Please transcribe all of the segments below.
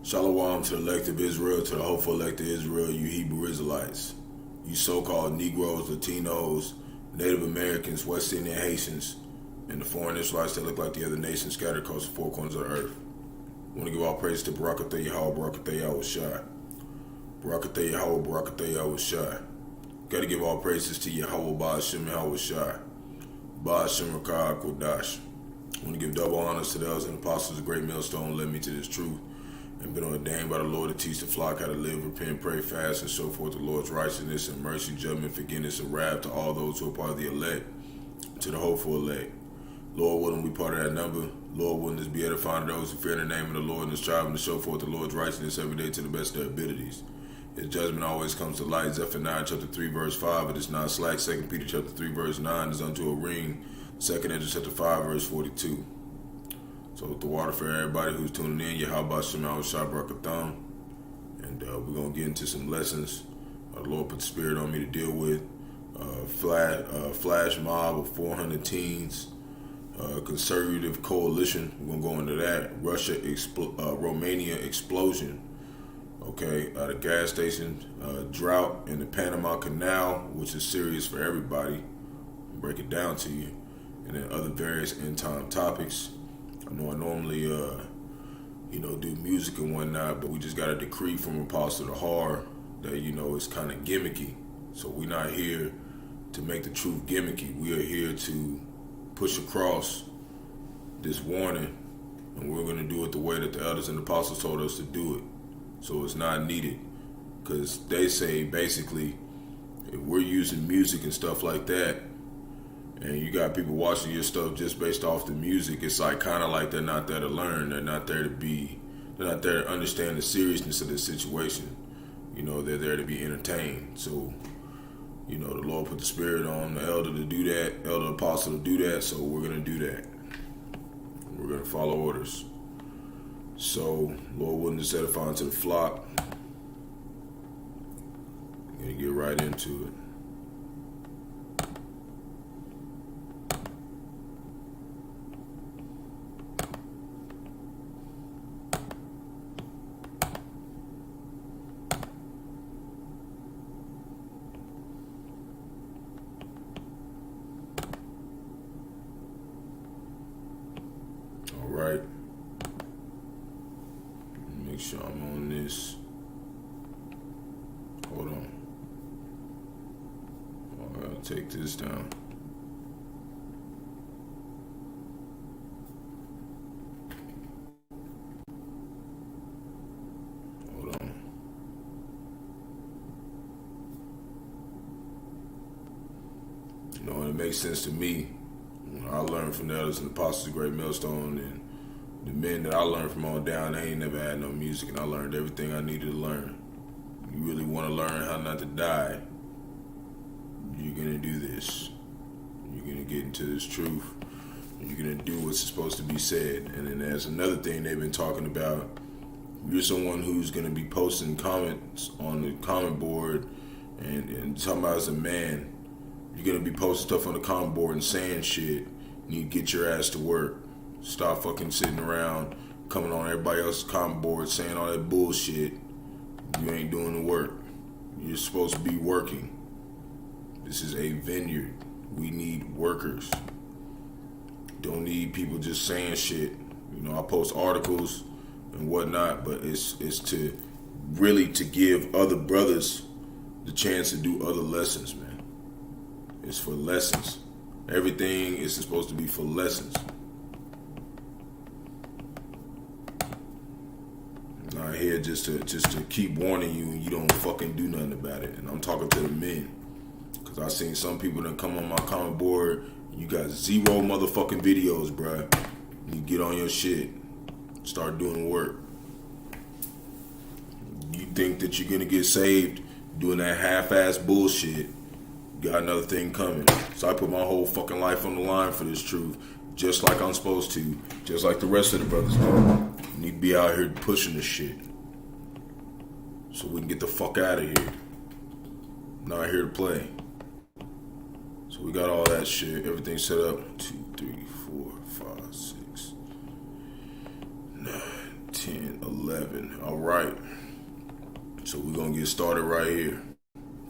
Shalom to the elect of Israel, to the hopeful elect of Israel, you Hebrew Israelites, you so-called Negroes, Latinos, Native Americans, West Indian Haitians, and the foreign Israelites that look like the other nations scattered across the four corners of the earth. I want to give all praise to Barak, Yahawah, Barak, Yahawashi. Barak, Yahawah, Barak, Yahawashi. Got to give all praises to Yahawah, Bahasham, Yahawashi. Bahasham, Qadash. I want to give double honors to the elders and apostles, a great millstone led me to this truth, and been ordained by the Lord to teach the flock how to live, repent, pray, fast, and show forth the Lord's righteousness and mercy, judgment, forgiveness, and wrath to all those who are part of the elect, to the hopeful elect. Lord willing, we part of that number. Lord willing, this be edifying to those who fear the name of the Lord and striving to show forth the Lord's righteousness every day to the best of their abilities. His judgment always comes to light. Zephaniah chapter 3 verse 5, it is not slack. 2 Peter chapter 3 verse 9 is unto a ring. 2 Ezra chapter 5 verse 42. So with the water for everybody who's tuning in, Yahawashi, Barak, Atham. And we're going to get into some lessons. The Lord put the spirit on me to deal with. Flash mob of 400 teens. Conservative coalition. We're going to go into that. Romania explosion. Okay, the gas station. Drought in the Panama Canal, which is serious for everybody. I'll break it down to you. And then other various end time topics. I know I normally, do music and whatnot, but we just got a decree from Apostle Har that, it's kind of gimmicky. So we're not here to make the truth gimmicky. We are here to push across this warning, and we're going to do it the way that the elders and apostles told us to do it. So it's not needed, because they say basically if we're using music and stuff like that, and you got people watching your stuff just based off the music, it's like kind of like they're not there to learn. They're not there to understand the seriousness of the situation. They're there to be entertained. So, the Lord put the spirit on the elder to do that, elder apostle to do that. So we're going to do that. We're going to follow orders. So, Lord willing to set a fire to the flock. I'm going to get right into it. Right. Make sure I'm on this. Hold on. I gotta take this down. Hold on. And it makes sense to me. I learned from the elders and apostles, great millstone, and the men that I learned from on down, they ain't never had no music, and I learned everything I needed to learn. You really want to learn how not to die, you're going to do this. You're going to get into this truth, and you're going to do what's supposed to be said. And then there's another thing they've been talking about. You're someone who's going to be posting comments on the comment board and talking about as a man. You're going to be posting stuff on the comment board and saying shit. You need to get your ass to work. Stop fucking sitting around coming on everybody else's comment board saying all that bullshit. You ain't doing the work. You're supposed to be working. This is a vineyard. We need workers. Don't need people just saying shit. I post articles and whatnot, but it's to really to give other brothers the chance to do other lessons, man. It's for lessons. Everything is supposed to be for lessons. Not here just to keep warning you and you don't fucking do nothing about it. And I'm talking to the men, because I've seen some people that come on my comment board and you got 0 motherfucking videos, bruh. You get on your shit, start doing work. You think that you're gonna get saved doing that half-ass bullshit, you got another thing coming. So I put my whole fucking life on the line for this truth, just like I'm supposed to, just like the rest of the brothers do. You need to be out here pushing this shit so we can get the fuck out of here. Not here to play. So we got all that shit, everything set up. 2, 3, 4, 5, 6, 9, 10. 10, 11. All right. So we're going to get started right here.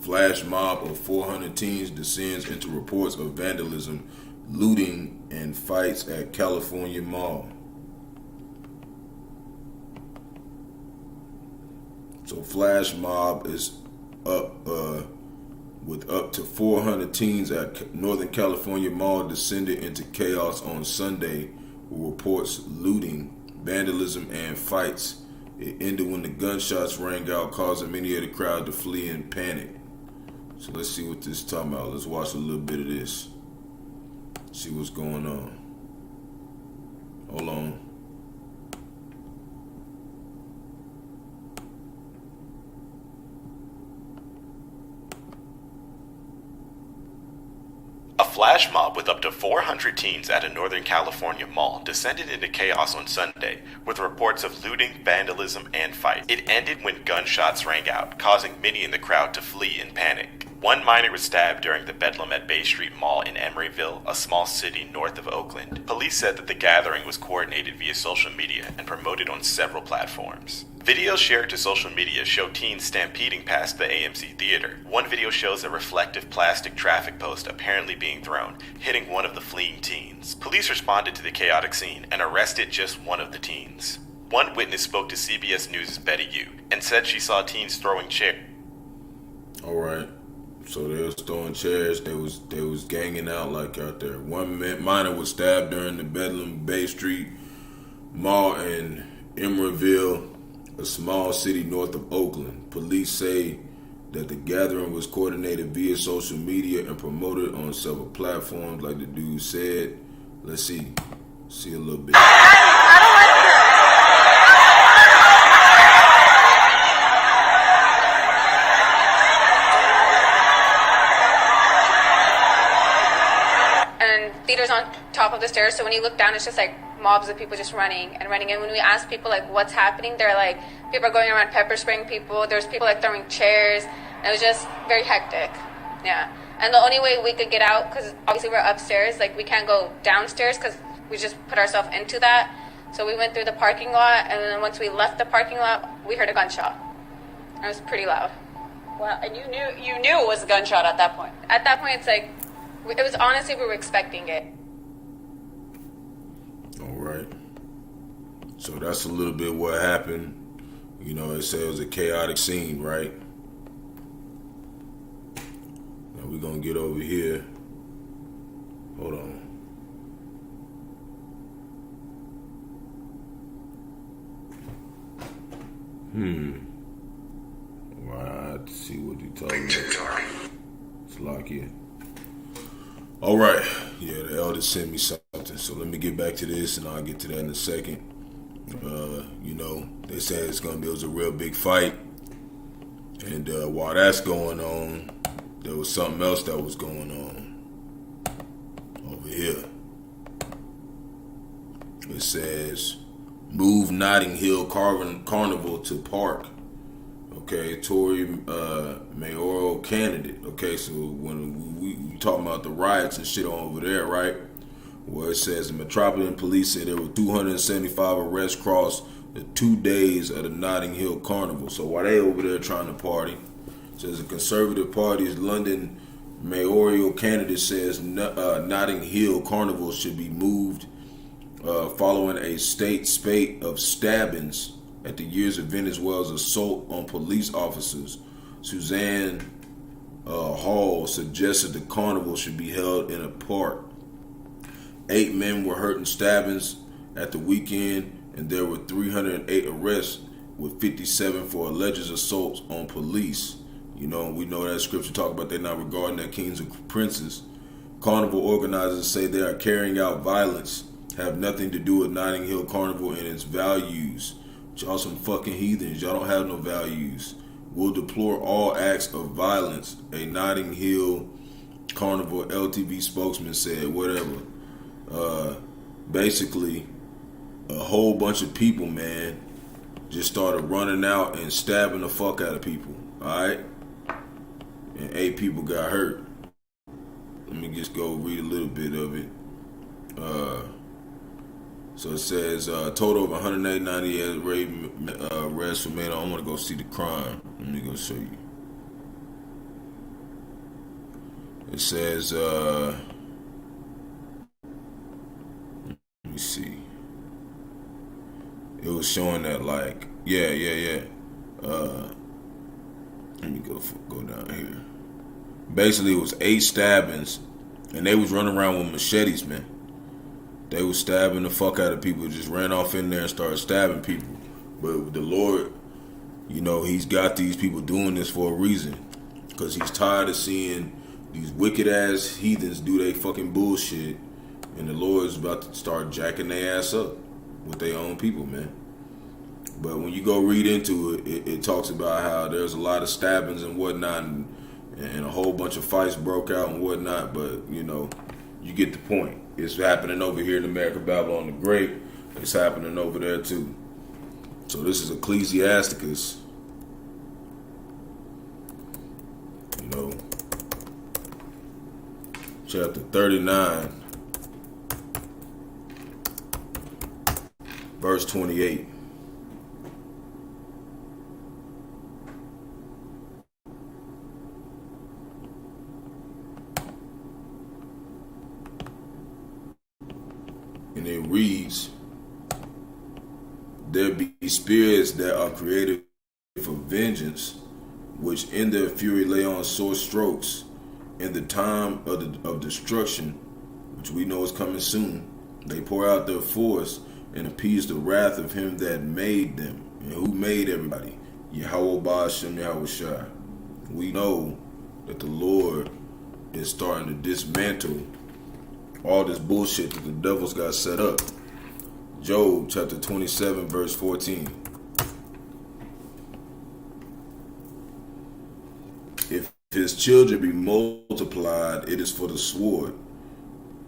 Flash mob of 400 teens descends into reports of vandalism, looting, and fights at California Mall. So flash mob is up with up to 400 teens at Northern California Mall descended into chaos on Sunday with reports looting, vandalism, and fights. It ended when the gunshots rang out, causing many of the crowd to flee in panic. So let's see what this is talking about. Let's watch a little bit of this. See what's going on. Hold on. A flash mob with up to 400 teens at a Northern California mall descended into chaos on Sunday with reports of looting, vandalism, and fights. It ended when gunshots rang out, causing many in the crowd to flee in panic. One minor was stabbed during the bedlam at Bay Street Mall in Emeryville, a small city north of Oakland. Police said that the gathering was coordinated via social media and promoted on several platforms. Videos shared to social media show teens stampeding past the AMC theater. One video shows a reflective plastic traffic post apparently being thrown, hitting one of the fleeing teens. Police responded to the chaotic scene and arrested just one of the teens. One witness spoke to CBS News' Betty Yu and said she saw teens throwing chairs. All right. So they was throwing chairs. They was ganging out like out there. One minor was stabbed during the Bedlam Bay Street Mall in Emeryville, a small city north of Oakland. Police say that the gathering was coordinated via social media and promoted on several platforms, like the dude said. Let's see a little bit. Theater's on top of the stairs, so when you look down, it's just like mobs of people just running. And when we ask people like what's happening, they're like, people are going around pepper spraying people. There's people like throwing chairs. And it was just very hectic. Yeah. And the only way we could get out, because obviously we're upstairs, like we can't go downstairs because we just put ourselves into that. So we went through the parking lot, and then once we left the parking lot, we heard a gunshot. It was pretty loud. Wow, and you knew it was a gunshot at that point. At that point, it's like, it was honestly, we were expecting it. All right. So that's a little bit what happened. You know, it said it was a chaotic scene, right? Now we're going to get over here. Hold on. Well, I have to see what you're talking about. It's like it. All right, yeah, the elders sent me something, so let me get back to this, and I'll get to that in a second. You know, they said it was a real big fight, and while that's going on, there was something else that was going on over here. It says, move Notting Hill Carnival to park. Okay, Tory mayoral candidate. Okay, so when we talking about the riots and shit on over there, right? Well, it says the Metropolitan Police said there were 275 arrests across the 2 days of the Notting Hill Carnival. So while they over there trying to party, it says the Conservative Party's London mayoral candidate says Notting Hill Carnival should be moved following a state spate of stabbings at the year's event, as well as assault on police officers. Suzanne Hall suggested the carnival should be held in a park. 8 men were hurt in stabbings at the weekend, and there were 308 arrests, with 57 for alleged assaults on police. You know, we know that scripture talk about they're not regarding their kings and princes. Carnival organizers say they are carrying out violence, have nothing to do with Notting Hill Carnival and its values. Y'all some fucking heathens. Y'all don't have no values. We'll deplore all acts of violence, a Notting Hill Carnival LTV spokesman said. Whatever. Basically, a whole bunch of people, man, just started running out and stabbing the fuck out of people. Alright? And 8 people got hurt. Let me just go read a little bit of it. So it says total of 198 arrests remain. I want to go see the crime. Let me go show you. It says, let me see. It was showing that like, yeah. Let me go down here. Basically, it was 8 stabbings, and they was running around with machetes, man. They was stabbing the fuck out of people. Just ran off in there and started stabbing people. But the Lord, you know, He's got these people doing this for a reason, because He's tired of seeing these wicked ass heathens do they fucking bullshit, and the Lord is about to start jacking their ass up with their own people, man. But when you go read into it, it talks about how there's a lot of stabbings and whatnot, and a whole bunch of fights broke out and whatnot. But, you know, you get the point. It's happening over here in America, Babylon the Great. It's happening over there too. So this is Ecclesiasticus. You know, chapter 39, verse 28. And it reads, there be spirits that are created for vengeance, which in their fury lay on sore strokes in the time of destruction, which we know is coming soon. They pour out their force and appease the wrath of him that made them. And who made everybody? Yahawah, Bahasham, Yahawashi. We know that the Lord is starting to dismantle all this bullshit that the devil's got set up. Job chapter 27 verse 14. If his children be multiplied, it is for the sword,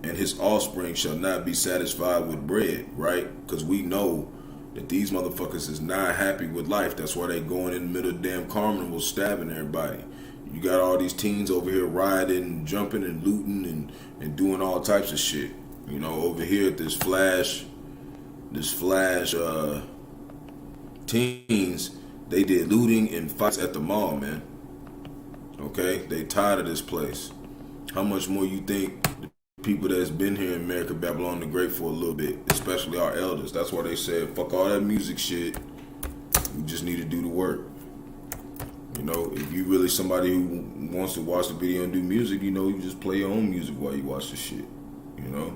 and his offspring shall not be satisfied with bread, right? Because we know that these motherfuckers is not happy with life. That's why they going in the middle of the damn carnival stabbing everybody. You got all these teens over here rioting, jumping and looting and doing all types of shit. You know, over here at this flash teens, they did looting and fights at the mall, man. Okay? They tired of this place. How much more you think the people that's been here in America, Babylon the Great for a little bit, especially our elders, that's why they said, fuck all that music shit. We just need to do the work. You know, if you really somebody who wants to watch the video and do music, you know, you just play your own music while you watch the shit, you know.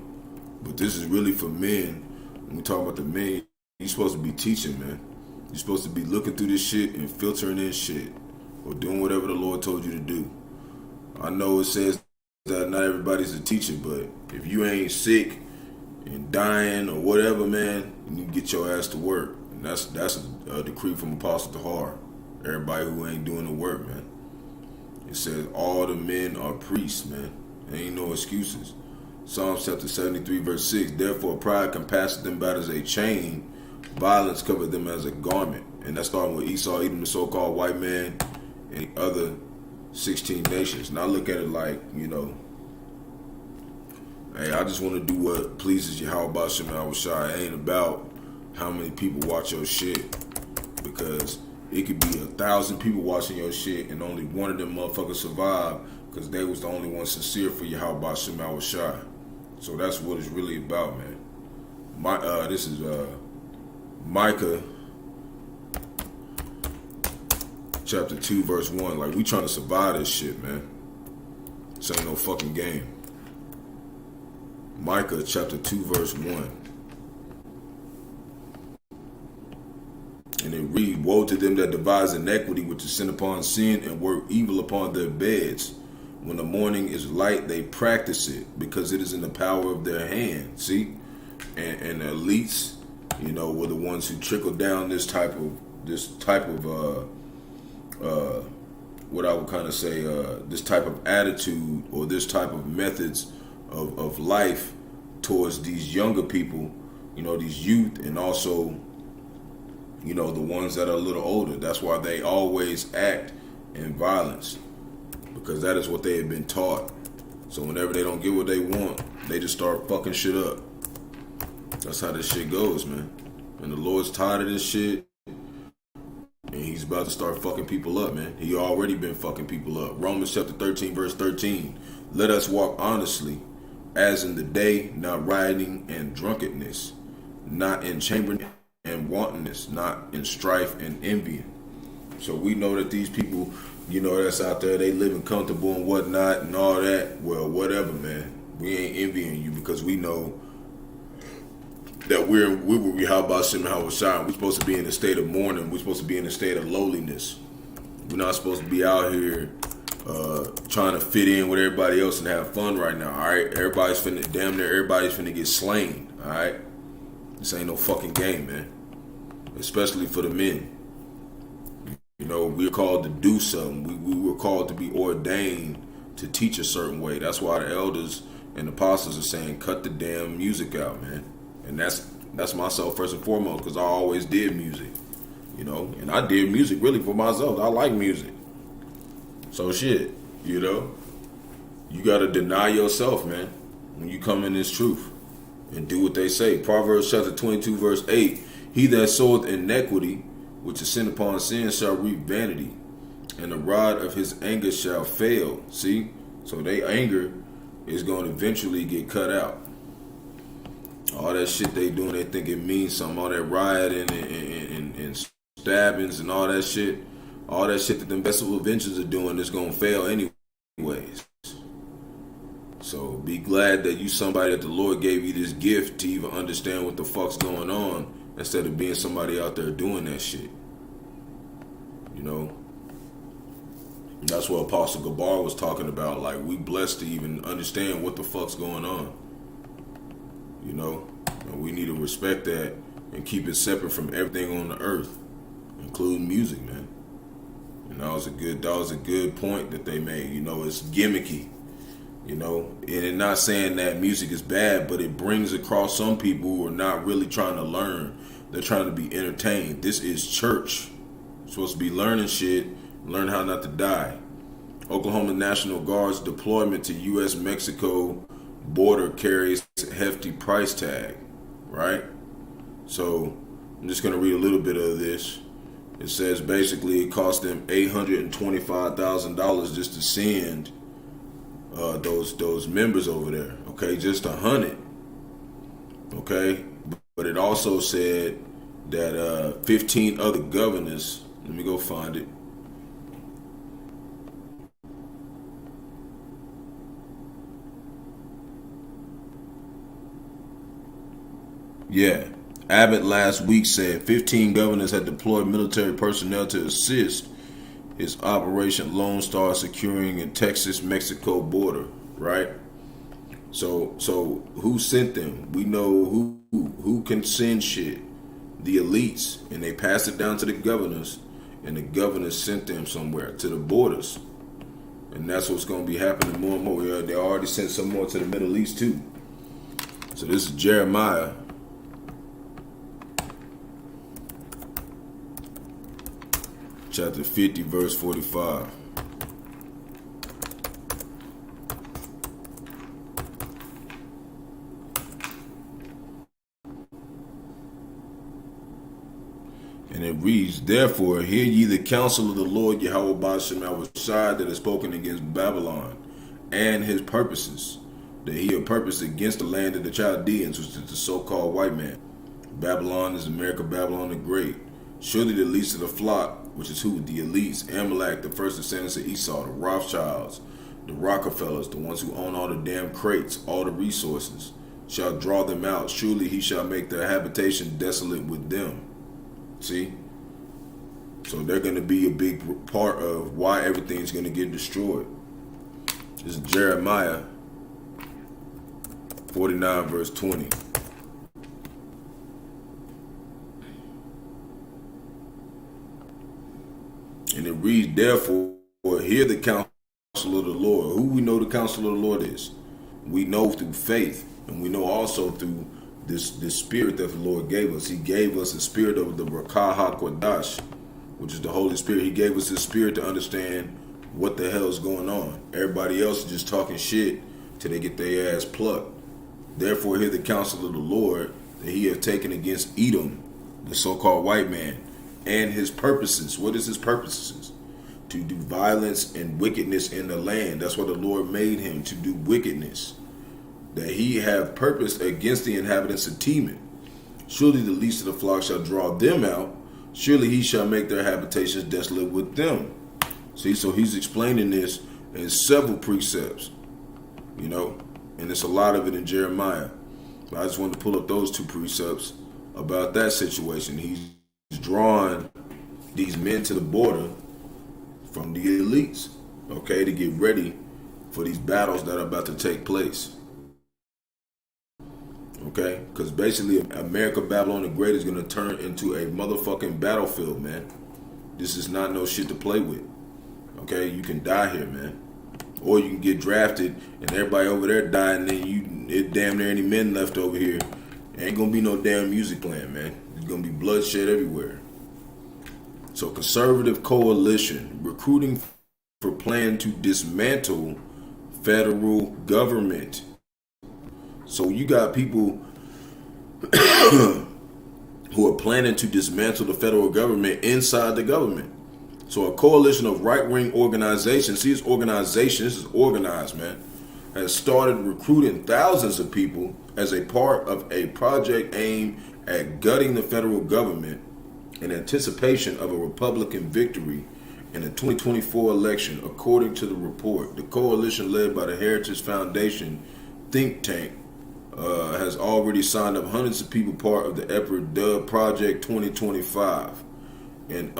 But this is really for men. When we talk about the men, you're supposed to be teaching, man. You're supposed to be looking through this shit and filtering in shit, or doing whatever the Lord told you to do. I know it says that not everybody's a teacher, but if you ain't sick and dying or whatever, man, you need to get your ass to work. And that's a decree from Apostle Tahar. Everybody who ain't doing the work, man. It says all the men are priests, man. There ain't no excuses. Psalms chapter 73 verse 6. Therefore pride compasseth them about as a chain, violence covered them as a garment. And that's starting with Esau, Edom, the so-called white man, and the other 16 nations. Now I look at it like, you know, hey, I just want to do what pleases Yahawah, Bahasham, Yahawashi. It ain't about how many people watch your shit, because it could be 1,000 people watching your shit and only one of them motherfuckers survive because they was the only one sincere for Yahawah, Bahasham, Yahawashi. So that's what it's really about, man. This is Micah chapter 2 verse 1. Like, we trying to survive this shit, man. This ain't no fucking game. Micah chapter 2 verse 1. And it read, woe to them that devise iniquity, which is sin upon sin, and work evil upon their beds. When the morning is light, they practice it, because it is in the power of their hand. See? And the elites, you know, were the ones who trickled down this type of what I would kind of say, this type of attitude or this type of methods of life towards these younger people, you know, these youth, and also, you know, the ones that are a little older. That's why they always act in violence, because that is what they have been taught. So whenever they don't get what they want, they just start fucking shit up. That's how this shit goes, man. And the Lord's tired of this shit. And he's about to start fucking people up, man. He already been fucking people up. Romans chapter 13, verse 13. Let us walk honestly, as in the day, not rioting and drunkenness, not in chambering and wantonness, not in strife and envying. So we know that these people, that's out there, they living comfortable and whatnot and all that. Well, whatever, man. We ain't envying you because we know that we were Bahasham and Yahawashi. We're supposed to be in a state of mourning. We're supposed to be in a state of lowliness. We're not supposed to be out here trying to fit in with everybody else and have fun right now. All right, everybody's finna get slain. All right, this ain't no fucking game, man. Especially for the men. We're called to do something. We were called to be ordained to teach a certain way. That's why the elders and the apostles are saying, cut the damn music out, man. And that's myself first and foremost, because I always did music, and I did music really for myself. I like music. So shit, you gotta deny yourself, man, when you come in this truth and do what they say. Proverbs chapter 22, verse 8, he that soweth iniquity, which is sin upon sin, shall reap vanity, and the rod of his anger shall fail. See? So their anger is going to eventually get cut out. All that shit they doing, they think it means something. All that rioting and stabbings and all that shit that them vessel Avengers are doing is gonna fail anyways. So be glad that you somebody that the Lord gave you this gift to even understand what the fuck's going on, instead of being somebody out there doing that shit. And that's what Apostle Gabar was talking about. Like, we blessed to even understand what the fuck's going on. And we need to respect that and keep it separate from everything on the earth, including music, man. And that was a good point that they made. It's gimmicky, and not saying that music is bad, but it brings across some people who are not really trying to learn. They're trying to be entertained. This is church. You're supposed to be learning shit, learn how not to die. Oklahoma National Guard's deployment to U.S.-Mexico border carries a hefty price tag, right? So I'm just going to read a little bit of this. It says basically it cost them $825,000 just to send those members over there. Okay, just 100. Okay, but it also said that 15 other governors. Let me go find it. Yeah, Abbott last week said 15 governors had deployed military personnel to assist his Operation Lone Star securing a Texas-Mexico border, right? So who sent them? We know who can send shit. The elites, and they passed it down to the governors, and the governors sent them somewhere to the borders. And that's what's going to be happening more and more. They already sent some more to the Middle East too. So this is Jeremiah chapter 50, verse 45. And it reads, therefore, hear ye the counsel of the Lord Yahawah Bahasham Yahawashi that has spoken against Babylon and his purposes, that he had purposed against the land of the Chaldeans, which is the so-called white man. Babylon is America, Babylon the Great. Surely the least of the flock, which is who? The elites, Amalek, the first descendants of Esau, the Rothschilds, the Rockefellers, the ones who own all the damn crates, all the resources, shall draw them out. Surely he shall make their habitation desolate with them. See? So they're going to be a big part of why everything's going to get destroyed. This is Jeremiah 49, verse 20. And it reads, therefore, hear the counsel of the Lord. Who we know the counsel of the Lord is? We know through faith, and we know also through this spirit that the Lord gave us. He gave us the spirit of the Rawchaa Qadash, which is the Holy Spirit. He gave us the spirit to understand what the hell is going on. Everybody else is just talking shit till they get their ass plucked. Therefore, hear the counsel of the Lord. that he have taken against Edom, the so-called white man, and his purposes. What is his purposes? To do violence and wickedness in the land. That's what the Lord made him, to do wickedness. That he have purposed against the inhabitants of Teman. Surely the least of the flock shall draw them out. Surely he shall make their habitations desolate with them. See, so he's explaining this in several precepts, you know, and there's a lot of it in Jeremiah. But I just wanted to pull up those two precepts about that situation. He's drawing these men to the border from the elites, okay, to get ready for these battles that are about to take place. Okay, because basically America Babylon the Great is going to turn into a motherfucking battlefield, man. This is not no shit to play with. Okay, you can die here, man. Or you can get drafted and everybody over there die, and then it damn near any men left over here. Ain't gonna be no damn music playing, man. There's gonna be bloodshed everywhere. So conservative coalition recruiting for plan to dismantle federal government. So you got people who are planning to dismantle the federal government inside the government. So a coalition of right-wing organizations, see, this organization, this is organized, man, has started recruiting thousands of people as a part of a project aimed at gutting the federal government in anticipation of a Republican victory in the 2024 election, according to the report. The coalition led by the Heritage Foundation think tank has already signed up hundreds of people part of the effort dubbed Project 2025, an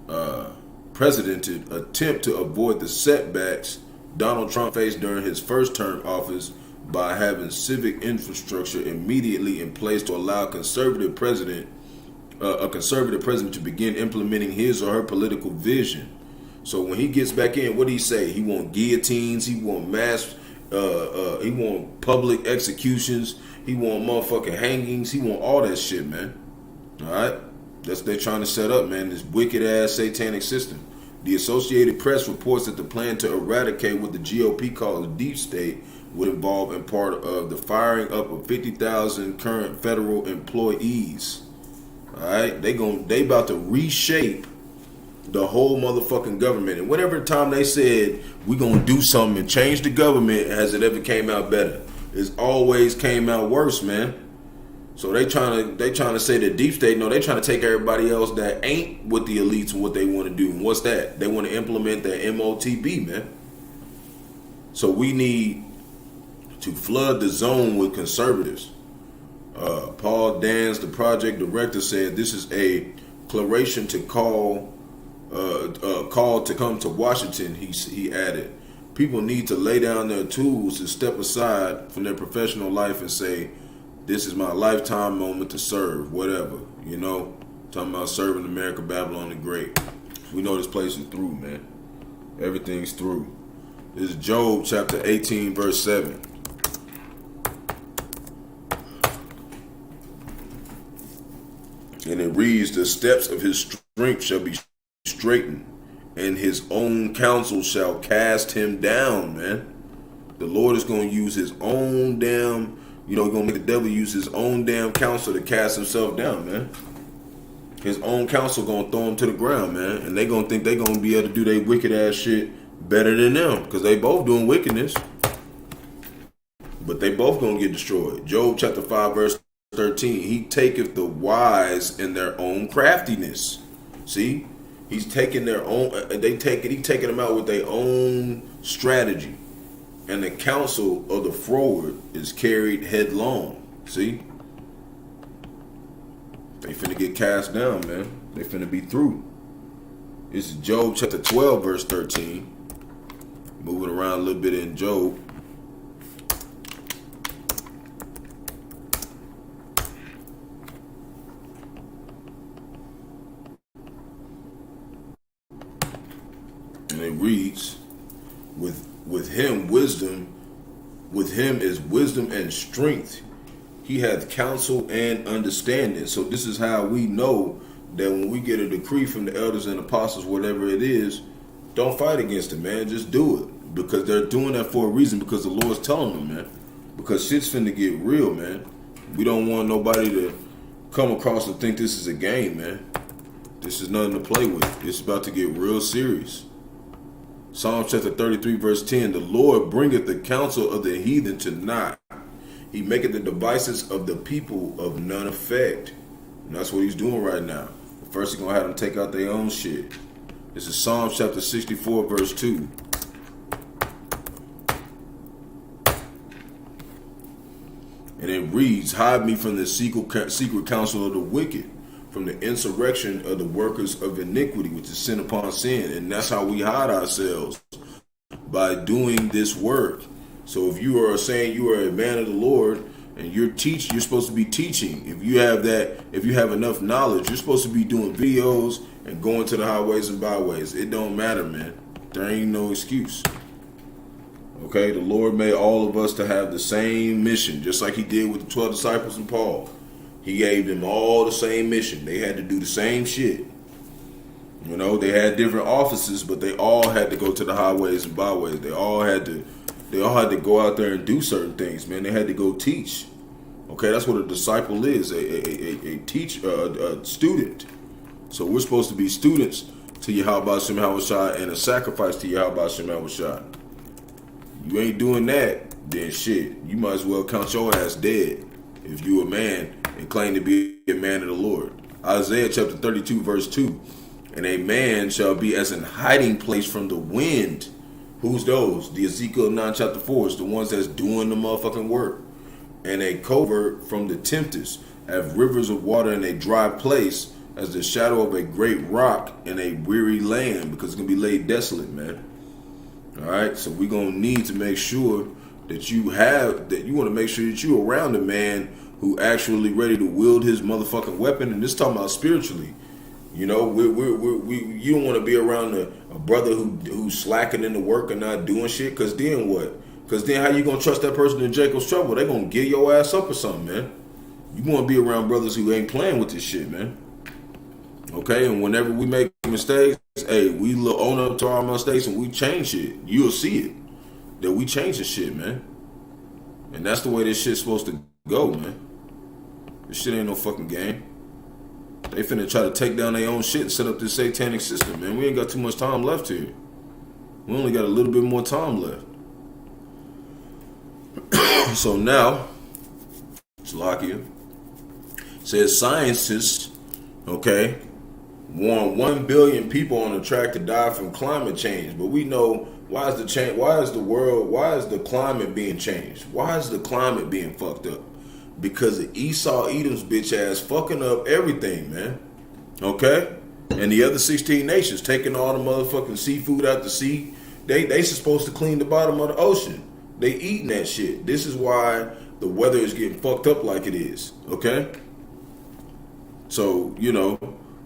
unprecedented attempt to avoid the setbacks Donald Trump faced during his first term office by having civic infrastructure immediately in place to allow a conservative president to begin implementing his or her political vision. So when he gets back in, what do he say? He want guillotines, he want mass he want public executions, he want motherfucking hangings, he want all that shit, man. Alright? That's what they're trying to set up, man, this wicked ass satanic system. The Associated Press reports that the plan to eradicate what the GOP calls a deep state would involve in part of the firing up of 50,000 current federal employees. Alright? They about to reshape the whole motherfucking government. And whatever time they said we gonna do something and change the government, has it ever came out better? It's always came out worse, man. So they trying to say the deep state. No, they trying to take everybody else that ain't with the elites and what they want to do. And what's that? They want to implement their MOTB, man. So we need to flood the zone with conservatives. Paul Dans, the project director, said this is a declaration to call to come to Washington. He added, people need to lay down their tools and step aside from their professional life and say, this is my lifetime moment to serve, whatever, you know. Talking about serving America, Babylon the Great. We know this place is through, man. Everything's through. This is Job chapter 18, verse 7. And it reads, the steps of his strength shall be straightened, and his own counsel shall cast him down, man. The Lord is going to use his own damn, going to make the devil use his own damn counsel to cast himself down, man. His own counsel going to throw him to the ground, man. And they going to think they going to be able to do their wicked ass shit better than them, because they both doing wickedness. But they both going to get destroyed. Job chapter 5, verse 13. He taketh the wise in their own craftiness. See? He's taking their own, he taking them out with their own strategy. And the counsel of the froward is carried headlong. See? They finna get cast down, man. They finna be through. This is Job chapter 12, verse 13. Moving around a little bit in Job. And it reads, with him is wisdom and strength. He hath counsel and understanding. So this is how we know that when we get a decree from the elders and apostles, whatever it is, don't fight against it, man. Just do it. Because they're doing that for a reason, because the Lord's telling them, man. Because shit's finna get real, man. We don't want nobody to come across and think this is a game, man. This is nothing to play with. It's about to get real serious. Psalm chapter 33 verse 10, the Lord bringeth the counsel of the heathen to naught. He maketh the devices of the people of none effect. And that's what he's doing right now. First he's going to have them take out their own shit. This is Psalm chapter 64 verse 2. And it reads, hide me from the secret counsel of the wicked, from the insurrection of the workers of iniquity, which is sin upon sin. And that's how we hide ourselves, by doing this work. So if you are saying you are a man of the Lord and you're supposed to be teaching. If you have enough knowledge, you're supposed to be doing videos and going to the highways and byways. It don't matter, man. There ain't no excuse. Okay, the Lord made all of us to have the same mission, just like he did with the 12 disciples and Paul. He gave them all the same mission. They had to do the same shit. You know, they had different offices, but they all had to go to the highways and byways. They all had to go out there and do certain things, man. They had to go teach. Okay, that's what a disciple is, a student. So we're supposed to be students to Yahawashi and a sacrifice to Yahawashi. You ain't doing that, then shit, you might as well count your ass dead if you a man and claim to be a man of the Lord. Isaiah chapter 32 verse 2, and a man shall be as an hiding place from the wind. Who's those? The Ezekiel 9 chapter 4 is the ones that's doing the motherfucking work. And a covert from the tempest, have rivers of water in a dry place, as the shadow of a great rock in a weary land, because it's going to be laid desolate, man. Alright, so we're going to need to make sure that you want to make sure that you're around a man who actually ready to wield his motherfucking weapon. And this talking about spiritually. You know, you don't want to be around a brother who's slacking in the work and not doing shit, because then what? Because then how you going to trust that person in Jacob's trouble? They going to give your ass up or something, man. You want to be around brothers who ain't playing with this shit, man. Okay, and whenever we make mistakes, hey, we own up to our mistakes and we change shit. You'll see it, that we change the shit, man. And that's the way this shit's supposed to go, man. This shit ain't no fucking game. They finna try to take down their own shit and set up this satanic system, man. We ain't got too much time left here. We only got a little bit more time left. So now, Slovakia says scientists, okay, warn 1 billion people on the track to die from climate change. But we know why is the climate being changed? Why is the climate being fucked up? Because of Esau Edom's bitch ass fucking up everything, man. Okay? And the other 16 nations taking all the motherfucking seafood out the sea. They supposed to clean the bottom of the ocean. They eating that shit. This is why the weather is getting fucked up like it is. Okay? So, you know,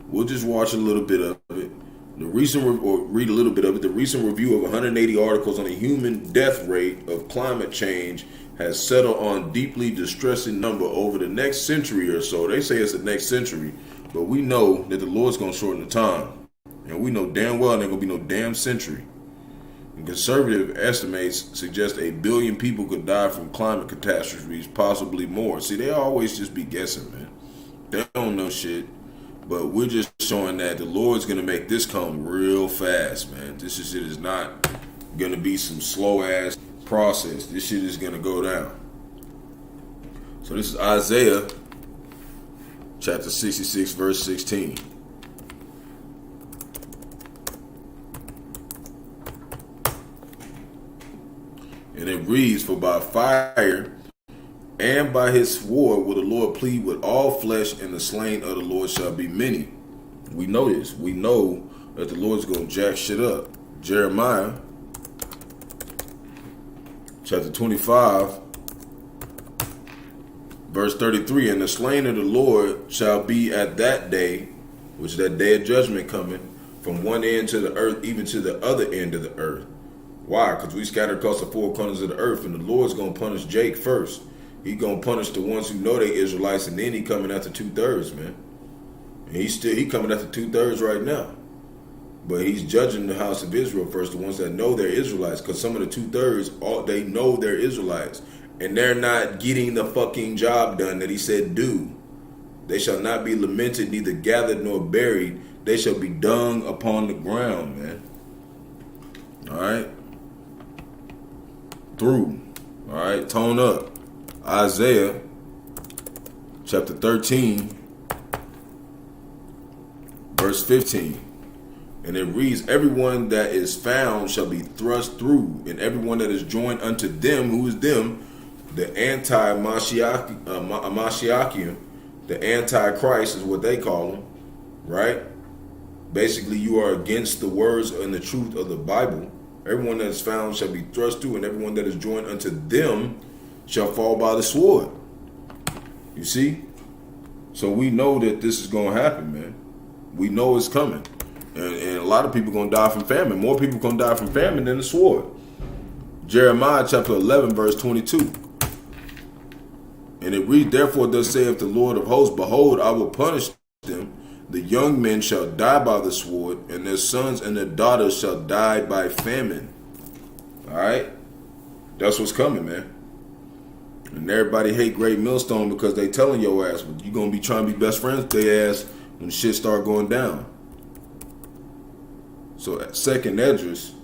we'll just watch a little bit of it. Read a little bit of it. The recent review of 180 articles on the human death rate of climate change has settled on deeply distressing number over the next century or so. They say it's the next century, but we know that the Lord's going to shorten the time. And we know damn well there ain't going to be no damn century. And conservative estimates suggest 1 billion people could die from climate catastrophes, possibly more. See, they always just be guessing, man. They don't know shit. But we're just showing that the Lord's going to make this come real fast, man. This shit is not going to be some slow-ass process. This shit is going to go down. So this is Isaiah chapter 66, verse 16. And it reads, for by fire and by his sword will the Lord plead with all flesh, and the slain of the Lord shall be many. We know this. We know that the Lord's going to jack shit up. Jeremiah chapter 25 verse 33, and the slain of the Lord shall be at that day, which is that day of judgment coming, from one end to the earth, even to the other end of the earth. Why? Because we scattered across the four corners of the earth, and the Lord's going to punish Jake first. He going to punish the ones who know they Israelites, and then he coming after 2/3, man. And he coming after 2/3 right now. But he's judging the house of Israel first, the ones that know they're Israelites, because some of the 2/3, they know they're Israelites. and they're not getting the fucking job done that he said do. They shall not be lamented, neither gathered nor buried. They shall be dung upon the ground, man. All right? Through. All right? Tone up. Isaiah chapter 13, verse 15. And it reads, everyone that is found shall be thrust through, and everyone that is joined unto them, who is them? The anti-Mashiachian, the Antichrist is what they call them, right? Basically, you are against the words and the truth of the Bible. Everyone that is found shall be thrust through, and everyone that is joined unto them shall fall by the sword. You see? So we know that this is going to happen, man. We know it's coming. And a lot of people going to die from famine. More people going to die from famine than the sword. Jeremiah chapter 11, verse 22. And it reads, therefore thus saith the Lord of hosts, behold, I will punish them. The young men shall die by the sword, and their sons and their daughters shall die by famine. All right? That's what's coming, man. And everybody hate Great Millstone because they telling your ass, well, you going to be trying to be best friends with their ass when shit start going down. So at 2nd Esdras,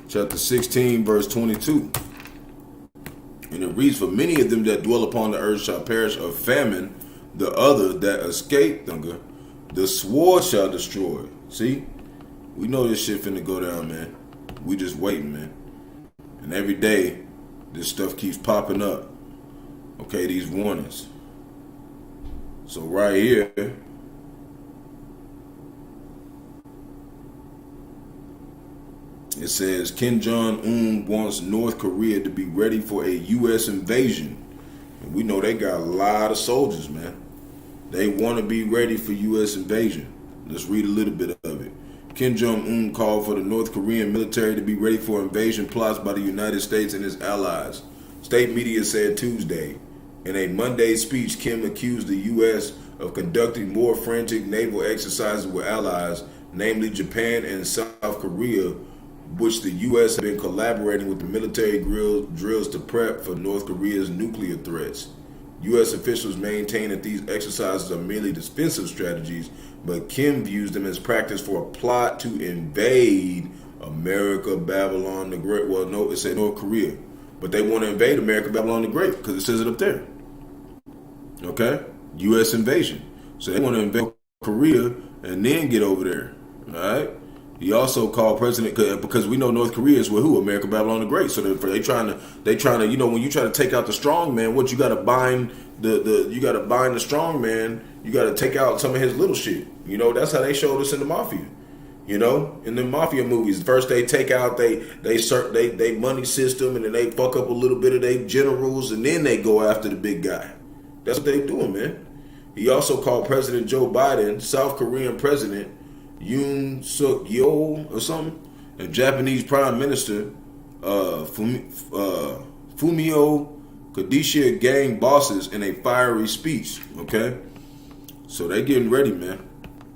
chapter 16, verse 22. And it reads, for many of them that dwell upon the earth shall perish of famine, the other that escape hunger, the sword shall destroy. See? We know this shit finna go down, man. We just waiting, man. And every day, this stuff keeps popping up. Okay, these warnings. So right here, it says, Kim Jong-un wants North Korea to be ready for a U.S. invasion. And we know they got a lot of soldiers, man. They want to be ready for U.S. invasion. Let's read a little bit of it. Kim Jong-un called for the North Korean military to be ready for invasion plots by the United States and its allies. State media said Tuesday. In a Monday speech, Kim accused the U.S. of conducting more frantic naval exercises with allies, namely Japan and South Korea, which the U.S. have been collaborating with the military drills to prep for North Korea's nuclear threats. U.S. officials maintain that these exercises are merely defensive strategies, but Kim views them as practice for a plot to invade America, Babylon the Great. Well, no, it said North Korea. But they want to invade America, Babylon the Great, because it says it up there. Okay? U.S. invasion. So they want to invade Korea and then get over there. All right? He also called President, because we know North Korea is with who? America, Babylon the Great. So they trying to, you know, when you try to take out the strong man, what you got to bind the strong man. You got to take out some of his little shit. You know, that's how they showed us in the mafia. You know, in the mafia movies, first they take out they money system, and then they fuck up a little bit of their generals, and then they go after the big guy. That's what they doing, man. He also called President Joe Biden, South Korean President Yoon Suk Yeol or something, and Japanese Prime Minister Fumio Kishida gang bosses in a fiery speech. Okay, so they getting ready, man.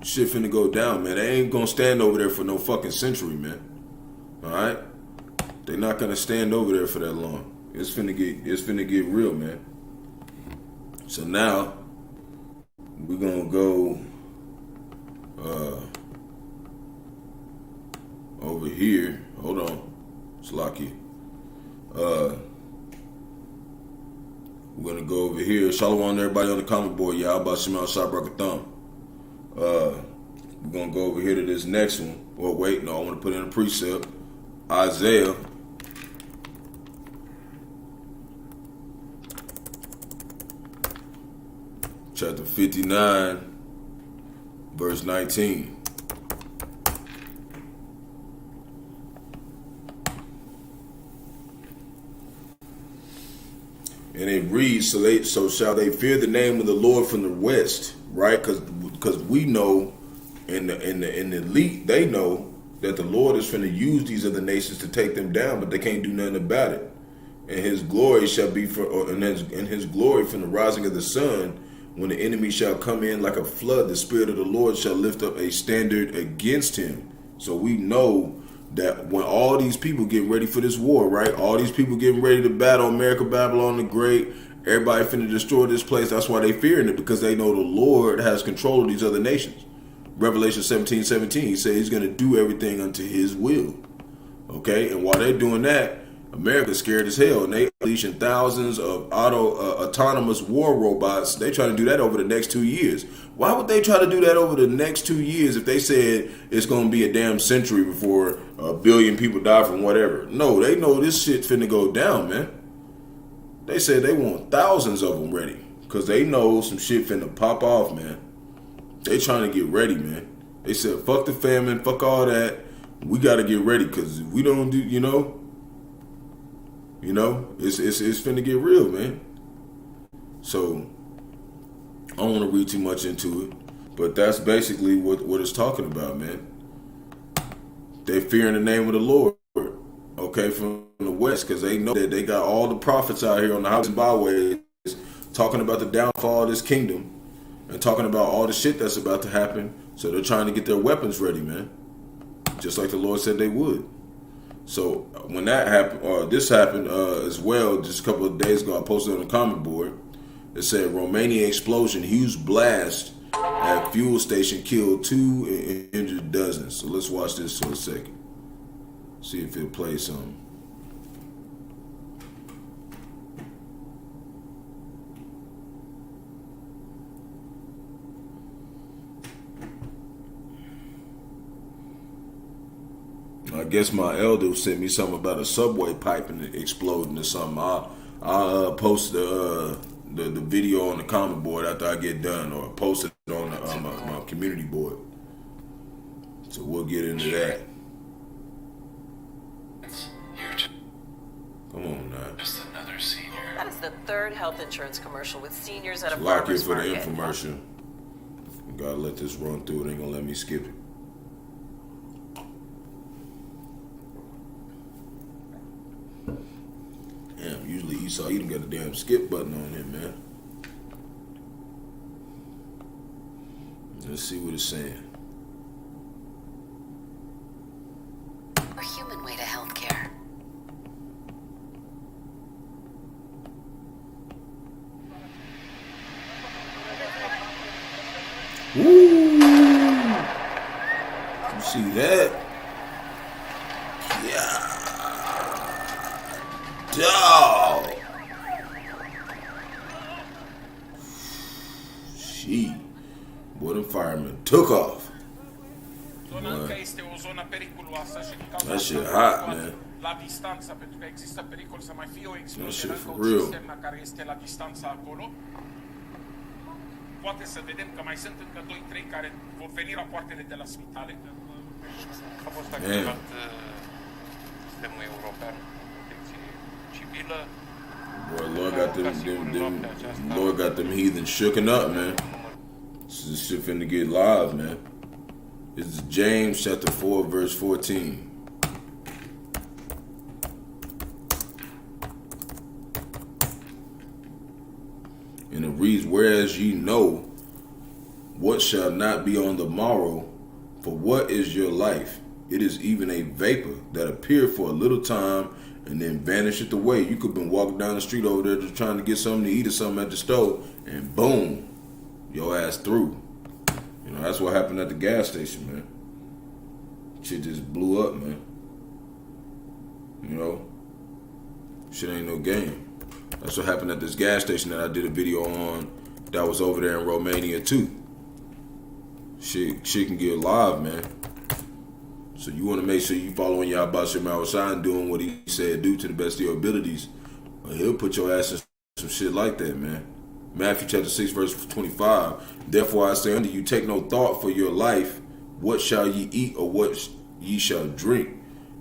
Shit finna go down, man. They ain't gonna stand over there for no fucking century, man. All right, they not gonna stand over there for that long. It's finna get real, man. So now we're gonna go over here. Hold on, Slaki. We're gonna go over here. Shalom to everybody on the comment board. Bahasham Barak Atham. We're gonna go over here to this next one. Well, wait, no, I want to put in a precept. Isaiah chapter 59, verse 19. And it reads, so shall they fear the name of the Lord from the west, right? Because we know, in the elite, they know that the Lord is finna use these other nations to take them down, but they can't do nothing about it. And his glory shall be and his glory from the rising of the sun, when the enemy shall come in like a flood, the Spirit of the Lord shall lift up a standard against him. So we know that when all these people getting ready for this war, right? All these people getting ready to battle America, Babylon the Great. Everybody finna destroy this place. That's why they fearing it, because they know the Lord has control of these other nations. Revelation 17:17, he said he's going to do everything unto his will. Okay? And while they're doing that, America's scared as hell. And they unleashing thousands of autonomous war robots. They try to do that over the next 2 years. Why would they try to do that over the next 2 years if they said it's going to be a damn century before a billion people die from whatever? No, they know this shit finna go down, man. They said they want thousands of them ready because they know some shit finna pop off, man. They trying to get ready, man. They said, fuck the famine, fuck all that. We got to get ready because if we don't do, it's finna get real, man. So I don't want to read too much into it, but that's basically what it's talking about, man. They fear in the name of the Lord, okay, from the West, because they know that they got all the prophets out here on the highways and byways talking about the downfall of this kingdom and talking about all the shit that's about to happen. So they're trying to get their weapons ready, man, just like the Lord said they would. So when that happened, this happened as well, just a couple of days ago, I posted on the comment board. It said Romania explosion, huge blast at fuel station killed 2 and injured dozens. So let's watch this for a second. See if it plays something. I guess my elder sent me something about a subway pipe and it exploding or something. I'll post the video on the comment board after I get done, or post it on my community board. So we'll get into that. Come on now. Just another senior. That is the third health insurance commercial with seniors at a Lock in farmer's for the market. infomercial. Gotta let this run through. It ain't gonna let me skip it. Damn, usually Esau, you done got a damn skip button on him, man. Let's see what it's saying. A human way to healthcare. Woo! You see that? Yeah. Dog. She. Boy, them firemen took off. Boy. That shit hot, man. La distanța, pentru că există pericol să mai fie o That explozie shit încă for o real. cisterna care este la distanță acolo. Poate să vedem că mai sunt încă 2-3 care vor veni rapoartele de la spitale. A fost activat sistemul european de protecție civilă. Boy, Lord got them heathens shooken up, man. This shit finna get live, man. It's James chapter 4, verse 14. And it reads, whereas ye know what shall not be on the morrow, for what is your life? It is even a vapor that appeareth for a little time and then vanisheth away. You could have been walking down the street over there just trying to get something to eat or something at the store, and boom, your ass through. You know, that's what happened at the gas station, man. Shit just blew up, man. You know, shit ain't no game. That's what happened at this gas station that I did a video on that was over there in Romania too. Shit can get live, man. So you want to make sure you following Yahawashi and doing what he said do to the best of your abilities. He'll put your ass in some shit like that, man. Matthew chapter 6 verse 25. Therefore I say unto you, take no thought for your life, what shall ye eat or what ye shall drink,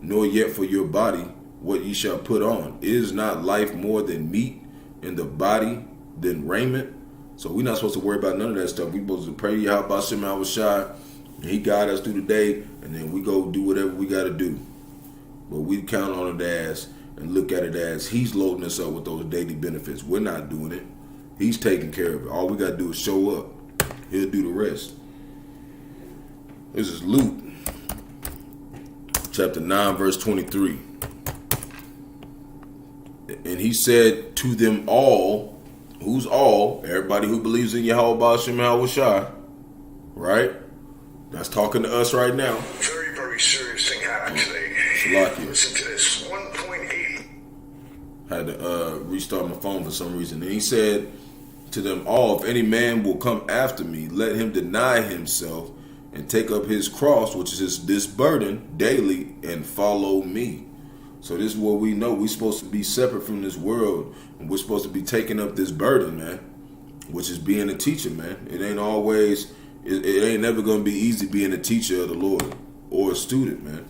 nor yet for your body, what ye shall put on. Is not life more than meat, and the body than raiment? So we're not supposed to worry about none of that stuff. We're supposed to pray to Yahawashi, and he guide us through the day, and then we go do whatever we got to do. But we count on it as and look at it as he's loading us up with those daily benefits. We're not doing it. He's taking care of it. All we got to do is show up. He'll do the rest. This is loot. chapter 9, verse 23. And he said to them all, who's all? Everybody who believes in Yahawah, Bahasham, Yahawashi, right? That's talking to us right now. Very, very serious thing happened today. Listen to this. 1.8. Had to restart my phone for some reason. And he said to them all, if any man will come after me, let him deny himself and take up his cross, which is this burden, daily, and follow me. So this is what we know. We're supposed to be separate from this world, and we're supposed to be taking up this burden, man, which is being a teacher, man. It ain't always, it ain't never going to be easy being a teacher of the Lord or a student, man.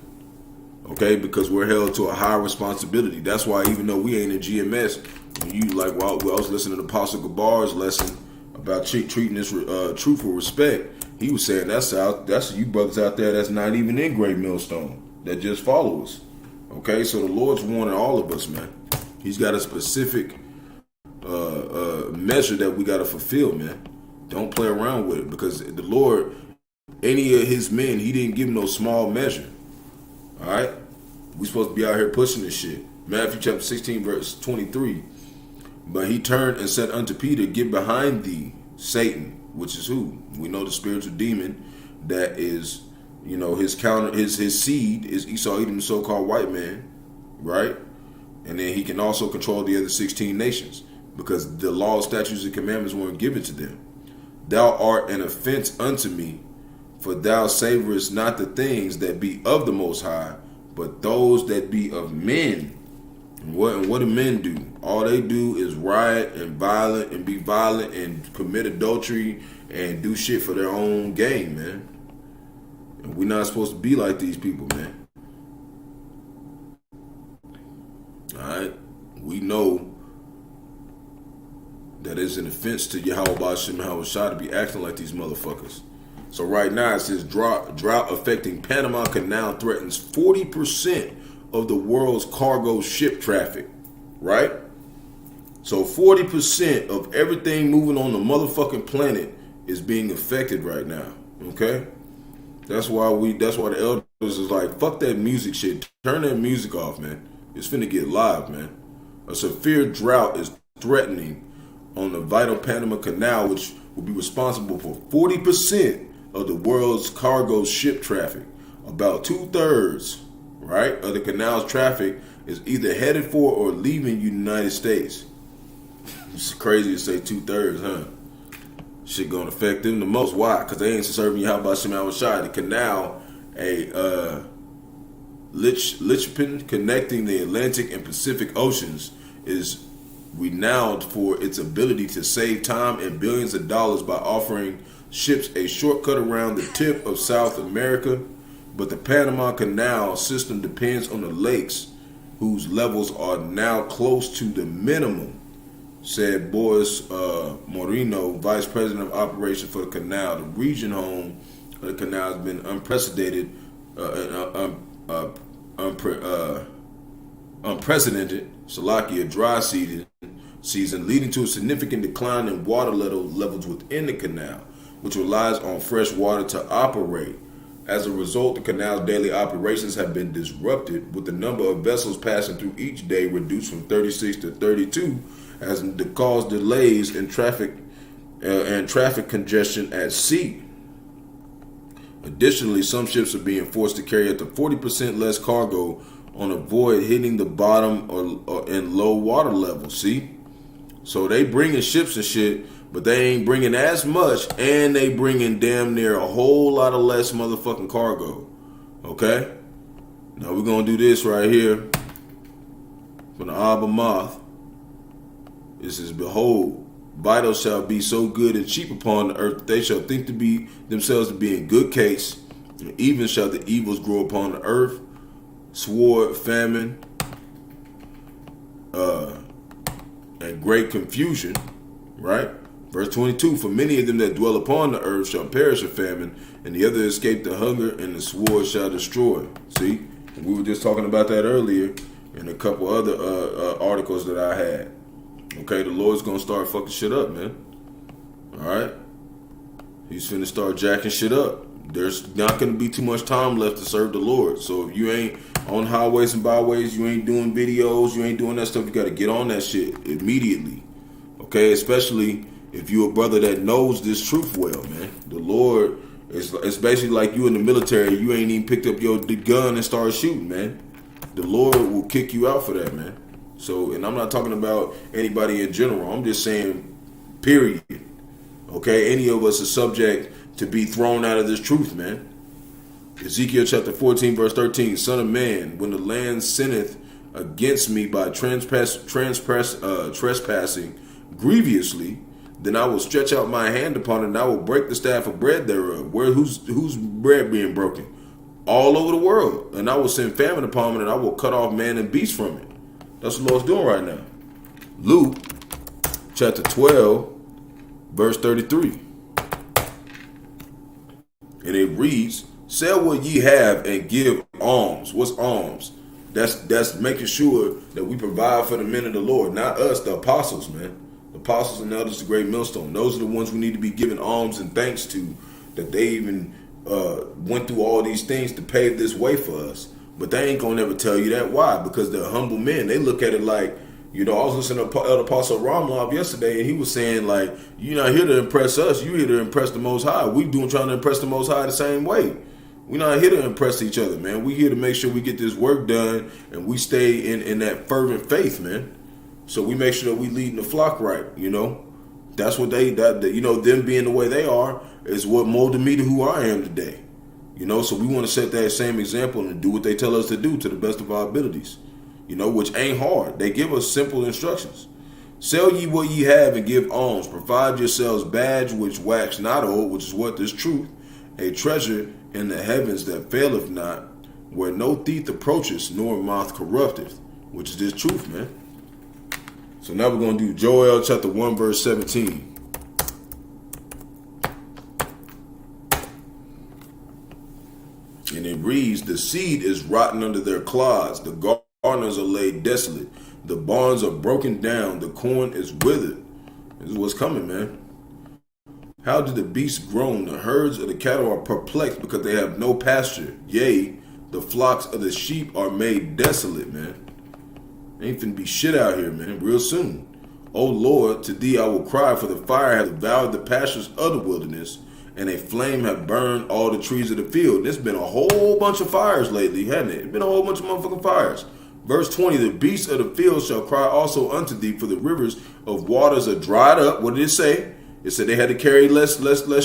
Okay, because we're held to a high responsibility. That's why even though we ain't in GMS, when you like, while I was listening to Apostle Gabar's lesson about treating this truthful respect, he was saying that's you brothers out there that's not even in Great Millstone, that just follow us. Okay, so the Lord's warning all of us, man. He's got a specific measure that we got to fulfill, man. Don't play around with it, because the Lord, any of his men, he didn't give no small measure. All right, we supposed to be out here pushing this shit. Matthew chapter 16, verse 23. But he turned and said unto Peter, get behind thee, Satan, which is who? We know the spiritual demon that is, you know, his seed is Esau, Edom, the so-called white man, right? And then he can also control the other 16 nations, because the law, statutes, and commandments weren't given to them. Thou art an offense unto me, for thou savorest not the things that be of the Most High, but those that be of men. And what do men do? All they do is riot and be violent and commit adultery and do shit for their own gain, man. And we're not supposed to be like these people, man. Alright? We know that it's an offense to Yahawah, Bahasham, Yahawashi to be acting like these motherfuckers. So right now it says drought affecting Panama Canal threatens 40% of the world's cargo ship traffic, right? So 40% of everything moving on the motherfucking planet is being affected right now, okay? That's why the elders is like, fuck that music shit. Turn that music off, man. It's finna get live, man. A severe drought is threatening on the vital Panama Canal, which will be responsible for 40% of the world's cargo ship traffic. About 2/3, right, of the canal's traffic is either headed for or leaving the United States. It's crazy to say 2/3, huh? Shit gonna affect them the most. Why? Because they ain't serving Yahawah, Bahasham, Yahawashi. The canal, a linchpin connecting the Atlantic and Pacific Oceans, is renowned for its ability to save time and billions of dollars by offering ships a shortcut around the tip of South America. But the Panama Canal system depends on the lakes, whose levels are now close to the minimum, said Boris Moreno, Vice President of Operations for the canal. The region home of the canal has been unprecedented dry season, leading to a significant decline in water levels within the canal, which relies on fresh water to operate. As a result, the canal's daily operations have been disrupted, with the number of vessels passing through each day reduced from 36 to 32, as to cause delays in traffic and traffic congestion at sea. Additionally, some ships are being forced to carry up to 40% less cargo on a void hitting the bottom or in low water levels. See? So they bringing ships and shit, but they ain't bringing as much, and they bringing damn near a whole lot of less motherfucking cargo. Okay? Now we're going to do this right here from the Abba. This is, behold, vitals shall be so good and cheap upon the earth that they shall think to be themselves to be in good case, and even shall the evils grow upon the earth, sword, famine, and great confusion, right? Verse 22, for many of them that dwell upon the earth shall perish of famine, and the other escape the hunger, and the sword shall destroy. See? We were just talking about that earlier in a couple other articles that I had. Okay, the Lord's gonna start fucking shit up, man. Alright? He's finna start jacking shit up. There's not going to be too much time left to serve the Lord. So if you ain't on highways and byways, you ain't doing videos, you ain't doing that stuff, you got to get on that shit immediately. Okay? Especially if you're a brother that knows this truth well, man. The Lord, it's basically like you in the military. You ain't even picked up your gun and started shooting, man. The Lord will kick you out for that, man. So, and I'm not talking about anybody in general. I'm just saying, period. Okay? Any of us are subject to be thrown out of this truth, man. Ezekiel chapter 14, verse 13. Son of man, when the land sinneth against me by trespassing grievously, then I will stretch out my hand upon it, and I will break the staff of bread thereof. Whose bread being broken? All over the world. And I will send famine upon it, and I will cut off man and beast from it. That's what the Lord's doing right now. Luke chapter 12, verse 33. And it reads, sell what ye have and give alms. What's alms? That's making sure that we provide for the men of the Lord, not us, the apostles, man. The apostles and elders, the great millstone. Those are the ones we need to be giving alms and thanks to, that they even went through all these things to pave this way for us. But they ain't gonna never tell you that. Why? Because they're humble men. They look at it like, you know, I was listening to Elder Apostle Ramlov yesterday, and he was saying, like, you're not here to impress us, you're here to impress the Most High. We trying to impress the Most High the same way. We're not here to impress each other, man. We're here to make sure we get this work done, and we stay in that fervent faith, man. So we make sure that we leading the flock right, you know. That's what them being the way they are is what molded me to who I am today. You know, so we want to set that same example and do what they tell us to do to the best of our abilities. You know, which ain't hard. They give us simple instructions. Sell ye what ye have and give alms. Provide yourselves badge which wax not old, which is what this truth, a treasure in the heavens that faileth not, where no thief approacheth nor moth corrupteth, which is this truth, man. So now we're going to do Joel chapter 1 verse 17. And it reads, the seed is rotten under their clods, the garners are laid desolate, the barns are broken down, the corn is withered. This is what's coming, man. How do the beasts groan? The herds of the cattle are perplexed because they have no pasture. Yea, the flocks of the sheep are made desolate, man. Ain't finna be shit out here, man, real soon. O Lord, to thee I will cry, for the fire hath devoured the pastures of the wilderness, and a flame hath burned all the trees of the field. There's been a whole bunch of fires lately, hasn't it? It's been a whole bunch of motherfucking fires. Verse 20, the beasts of the field shall cry also unto thee, for the rivers of waters are dried up. What did it say? It said they had to carry less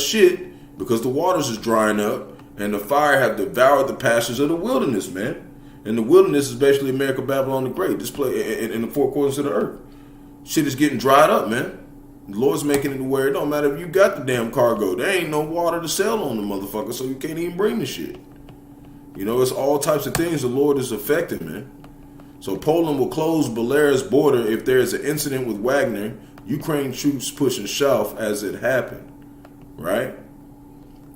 shit because the waters is drying up, and the fire have devoured the pastures of the wilderness, man. And the wilderness is basically America, Babylon the Great, this place in the four corners of the earth. Shit is getting dried up, man. The Lord's making it to where it don't matter if you got the damn cargo. There ain't no water to sell on the motherfucker, so you can't even bring the shit. You know, it's all types of things the Lord is affecting, man. So Poland will close Belarus border if there is an incident with Wagner, Ukraine troops pushing south as it happened, right?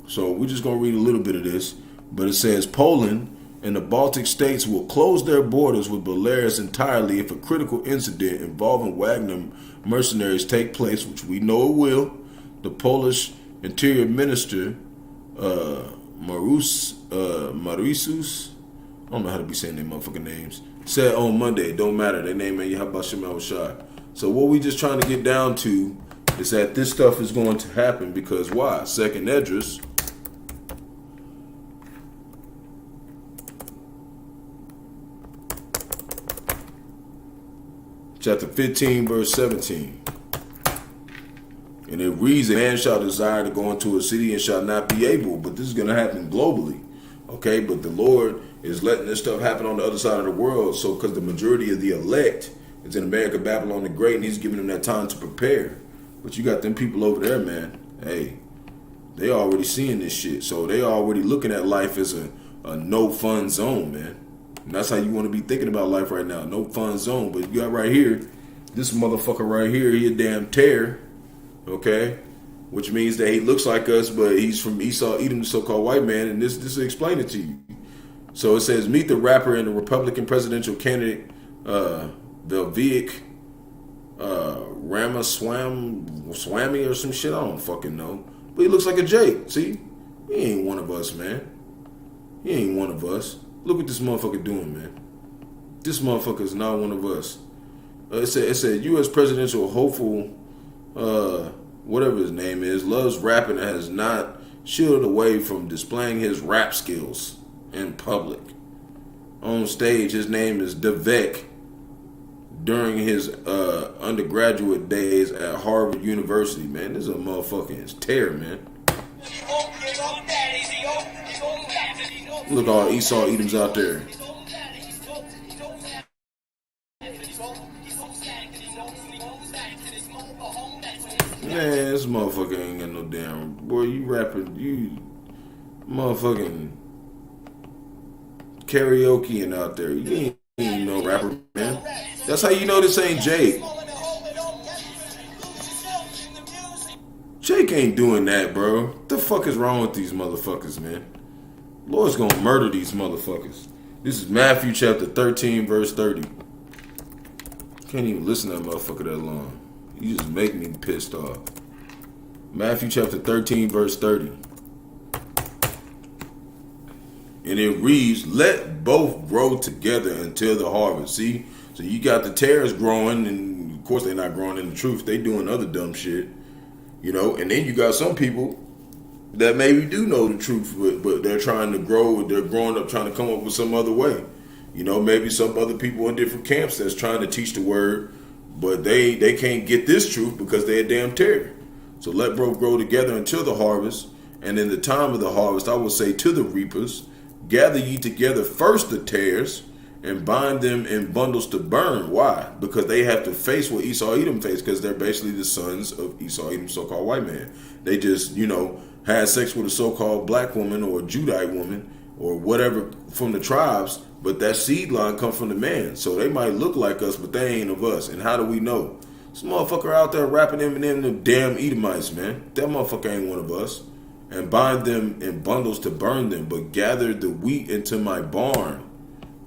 So we're just going to read a little bit of this. But it says Poland and the Baltic states will close their borders with Belarus entirely if a critical incident involving Wagner mercenaries take place, which we know it will. The Polish Interior Minister, Marusus, I don't know how to be saying their motherfucking names, said on Monday, it don't matter, their name ain't Yahawashi. So what we just trying to get down to is that this stuff is going to happen because why? Second Esdras, chapter 15, verse 17. And it reads, a man shall desire to go into a city and shall not be able. But this is going to happen globally. Okay, but the Lord is letting this stuff happen on the other side of the world. So because the majority of the elect is in America, Babylon the Great, and he's giving them that time to prepare. But you got them people over there, man. Hey, they already seeing this shit. So they already looking at life as a no fun zone, man. And that's how you want to be thinking about life right now. No fun zone. But you got right here, this motherfucker right here, he a damn tear. Okay? Which means that he looks like us, but he's from Esau, Edom, the so-called white man. And this will explain it to you. So it says, meet the rapper and the Republican presidential candidate, Vivek Ramaswamy or some shit. I don't fucking know. But he looks like a Jake. See? He ain't one of us, man. He ain't one of us. Look what this motherfucker doing, man. This motherfucker is not one of us. It said U.S. presidential hopeful, whatever his name is, loves rapping and has not shielded away from displaying his rap skills in public. On stage, his name is Devek. During his undergraduate days at Harvard University, man, this is a motherfucking terror, man. Look, all Esau Edoms out there. Man, this motherfucker ain't got no damn. Boy, you rapping, you motherfucking karaokeing out there. You ain't no rapper, man. That's how you know this ain't Jake. Jake ain't doing that, bro. What the fuck is wrong with these motherfuckers, man? Lord's gonna murder these motherfuckers. This is Matthew chapter 13, verse 30. Can't even listen to that motherfucker that long. You just make me pissed off. Matthew chapter 13, verse 30. And it reads, let both grow together until the harvest. See? So you got the tares growing, and of course they're not growing in the truth. They doing other dumb shit. You know, and then you got some people that maybe do know the truth, but they're trying to grow. They're growing up trying to come up with some other way. You know, maybe some other people in different camps that's trying to teach the word, but they can't get this truth because they're a damn terror. So let both grow together until the harvest. And in the time of the harvest, I will say to the reapers, gather ye together first the tares and bind them in bundles to burn. Why? Because they have to face what Esau Edom faced, because they're basically the sons of Esau Edom, so-called white man. They just, you know, had sex with a so-called black woman or a Judite woman or whatever from the tribes, but that seed line comes from the man. So they might look like us, but they ain't of us. And how do we know? This motherfucker out there rapping Eminem, them damn Edomites, man. That motherfucker ain't one of us. And bind them in bundles to burn them, but gather the wheat into my barn.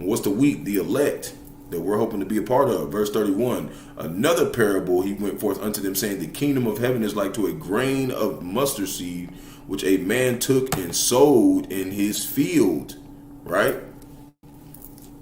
And what's the wheat? The elect that we're hoping to be a part of. Verse 31. Another parable he went forth unto them, saying, the kingdom of heaven is like to a grain of mustard seed, which a man took and sowed in his field. Right?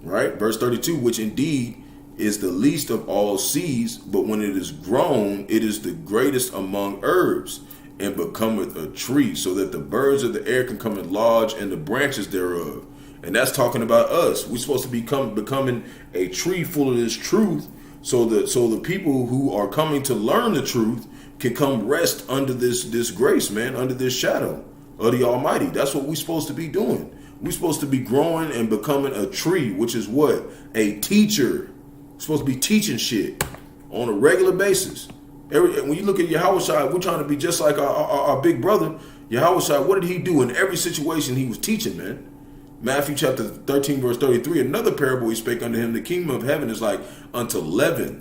Verse 32, which indeed is the least of all seeds, but when it is grown, it is the greatest among herbs, and becometh a tree, so that the birds of the air can come and lodge in the branches thereof. And that's talking about us. We're supposed to becoming a tree full of this truth, so the people who are coming to learn the truth can come rest under this grace, man, under this shadow of the Almighty. That's what we're supposed to be doing. We're supposed to be growing and becoming a tree, which is what? A teacher. We're supposed to be teaching shit on a regular basis. When you look at Yahawashi, we're trying to be just like our big brother. Yahawashi, what did he do in every situation he was teaching, man? Matthew chapter 13, verse 33, another parable he spake unto him, the kingdom of heaven is like unto leaven,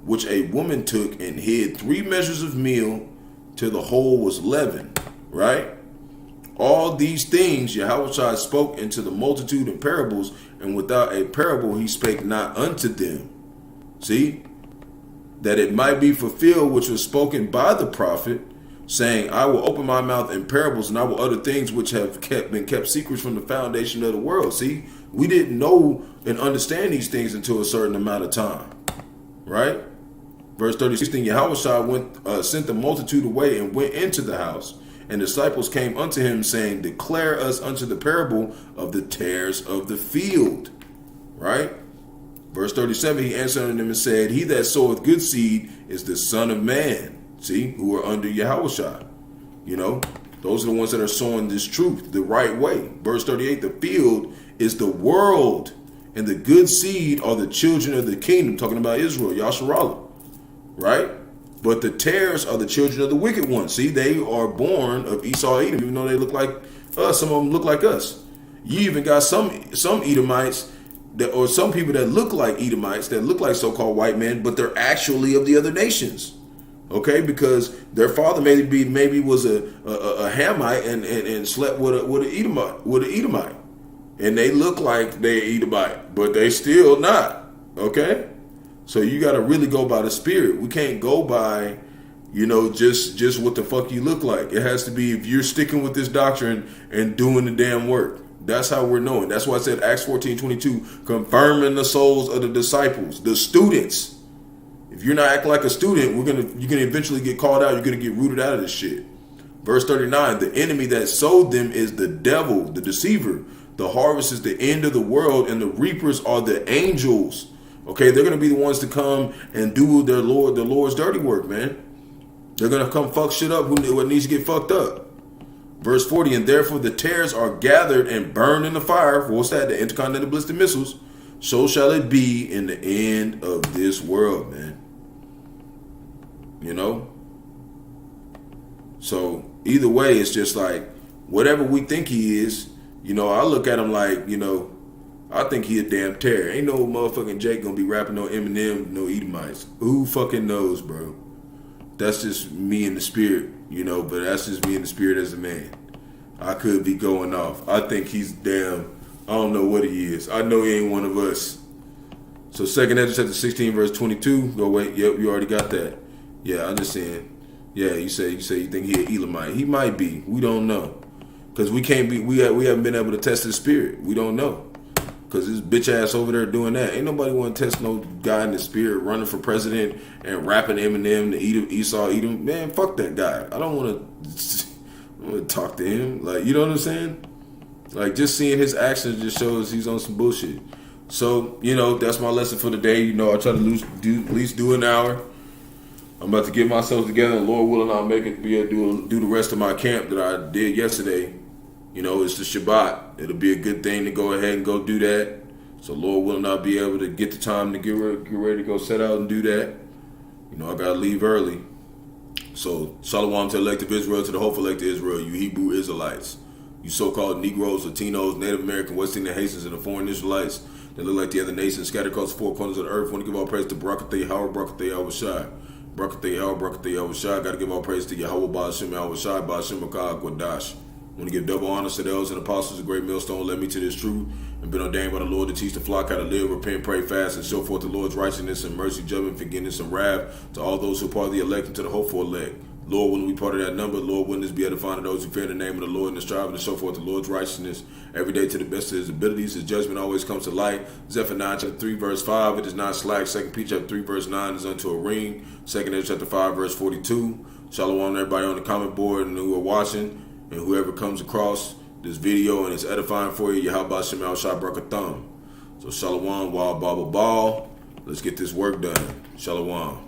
which a woman took and hid 3 measures of meal till the whole was leavened, right? All these things Yahawashi spoke into the multitude in parables, and without a parable he spake not unto them. See? That it might be fulfilled which was spoken by the prophet, saying, I will open my mouth in parables, and I will utter things which have been kept secrets from the foundation of the world. See, we didn't know and understand these things until a certain amount of time, right? Verse 36, then Yahawashi sent the multitude away and went into the house, and the disciples came unto him, saying, declare us unto the parable of the tares of the field, right? Verse 37, he answered unto them and said, he that soweth good seed is the Son of Man. See, who are under Yahawashi. You know, those are the ones that are sowing this truth the right way. Verse 38, the field is the world, and the good seed are the children of the kingdom, talking about Israel, Yasharallah, right? But the tares are the children of the wicked one. See, they are born of Esau Edom, even though they look like us. Some of them look like us. You even got some Edomites, or some people that look like Edomites, that look like so-called white men, but they're actually of the other nations. Okay, because their father maybe was a Hamite and slept with an Edomite, and they look like they're Edomite, but they still not. Okay, so you got to really go by the spirit. We can't go by You know, just what the fuck you look like. It has to be if you're sticking with this doctrine and doing the damn work. That's how we're knowing. That's why I said Acts 14:22, confirming the souls of the disciples, the students. If you're not acting like a student, you're gonna eventually get called out. You're gonna get rooted out of this shit. Verse 39, the enemy that sowed them is the devil, the deceiver. The harvest is the end of the world, and the reapers are the angels. Okay, they're gonna be the ones to come and do the Lord's dirty work, man. They're gonna come fuck shit up what needs to get fucked up. Verse 40, and therefore the tares are gathered and burned in the fire. What's that? The intercontinental ballistic missiles. So shall it be in the end of this world, man. You know? So either way, it's just like whatever we think he is, you know, I look at him like, you know, I think he a damn terror. Ain't no motherfucking Jake gonna be rapping no Eminem, no Edomites. Who fucking knows, bro? That's just me in the spirit, you know, but that's just me in the spirit as a man. I could be going off. I think he's damn, I don't know what he is. I know he ain't one of us. So 2 Ezra chapter 16 verse 22. Go wait, yep, you already got that. Yeah, I'm just saying. Yeah, you say you think he an Elamite. He might be. We don't know. Cause we haven't been able to test his spirit. We don't know. Cause this bitch ass over there doing that. Ain't nobody want to test no guy in the spirit running for president and rapping Eminem to Esau Edom. Man, fuck that guy. I don't want to talk to him. Like, you know what I'm saying? Like, just seeing his actions just shows he's on some bullshit. So, you know, that's my lesson for the day. You know, I try to at least do an hour. I'm about to get myself together, and Lord willing, I'll make it be able to do the rest of my camp that I did yesterday. You know, it's the Shabbat. It'll be a good thing to go ahead and go do that. So Lord willing, I'll be able to get the time to get ready to go set out and do that. You know, I gotta leave early. So Shalom to elective Israel, to the hopeful elected Israel, you Hebrew Israelites, you so-called Negroes, Latinos, Native American, West Indian Haitians, and the foreign Israelites that look like the other nations scattered across the four corners of the earth. I want to give all praise to Barak, Yahawah, Barak, Yahawashi. Barak, Yahawah, Barak, Yahawashi. Got to give all praise to Yahawah, Bahasham, Yahawashi, Bahasham, Qadash. I want to give double honors to the elders and apostles. A great millstone led me to this truth and been ordained by the Lord to teach the flock how to live, repent, pray, fast, and show forth the Lord's righteousness and mercy, judgment, forgiveness, and wrath to all those who are part of the elect and to the hopeful elect. Lord, wouldn't we part of that number? Lord, wouldn't this be edifying to those who fear the name of the Lord and strive to show forth the Lord's righteousness every day to the best of his abilities? His judgment always comes to light. Zephaniah chapter 3 verse 5, it is not slack. 2 Peter chapter 3 verse 9 is unto a ring. 2 Ezra chapter 5 verse 42. Shalom to everybody on the comment board and who are watching, and whoever comes across this video and it's edifying for you. Yahawah Shem Barak Atham. So Shalom, Wild Ball. Let's get this work done. Shalom.